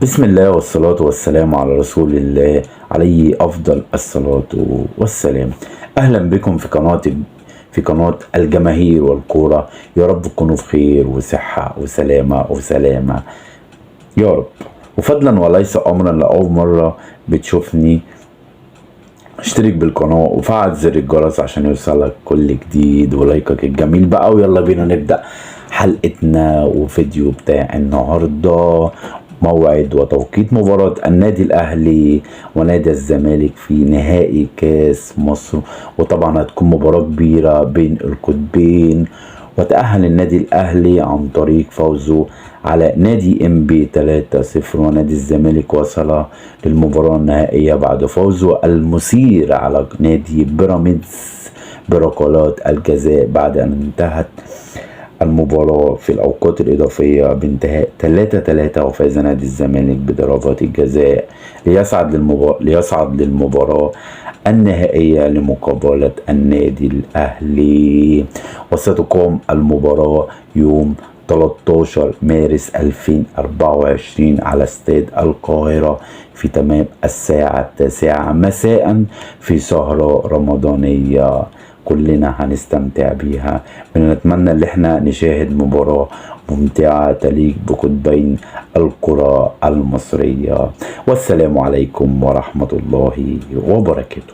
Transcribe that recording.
بسم الله والصلاة والسلام على رسول الله عليه أفضل الصلاة والسلام. أهلا بكم في قناة الجماهير والكورة. يا رب تكونوا في خير وصحة وسلامة يا رب. وفضلا وليس أمرا، لأول مرة بتشوفني اشترك بالقناة وفعل زر الجرس عشان يوصلك كل جديد، ولايكك الجميل بقى. ويلا بينا نبدأ حلقتنا وفيديو بتاع النهاردة. موعد وتوقيت مباراة النادي الأهلي ونادي الزمالك في نهائي كاس مصر، وطبعا هتكون مباراة كبيرة بين القطبين. وتأهل النادي الأهلي عن طريق فوزه على نادي إنبي 3-0، ونادي الزمالك وصل للمباراة النهائية بعد فوزه المثير على نادي بيراميدز بركلات الجزاء بعد أن انتهت المباراة في الأوقات الإضافية بانتهاء 3-3، وفاز نادي الزمالك بضربات الجزاء ليصعد للمباراة النهائية لمقابلة النادي الأهلي. وستقام المباراة يوم 13 مارس 2024 على استاد القاهرة في تمام الساعة 9 مساء في سهرة رمضانية كلنا هنستمتع بيها. بنتمنى ان احنا نشاهد مباراة ممتعة تليق بقطبين الكرة المصرية. والسلام عليكم ورحمة الله وبركاته.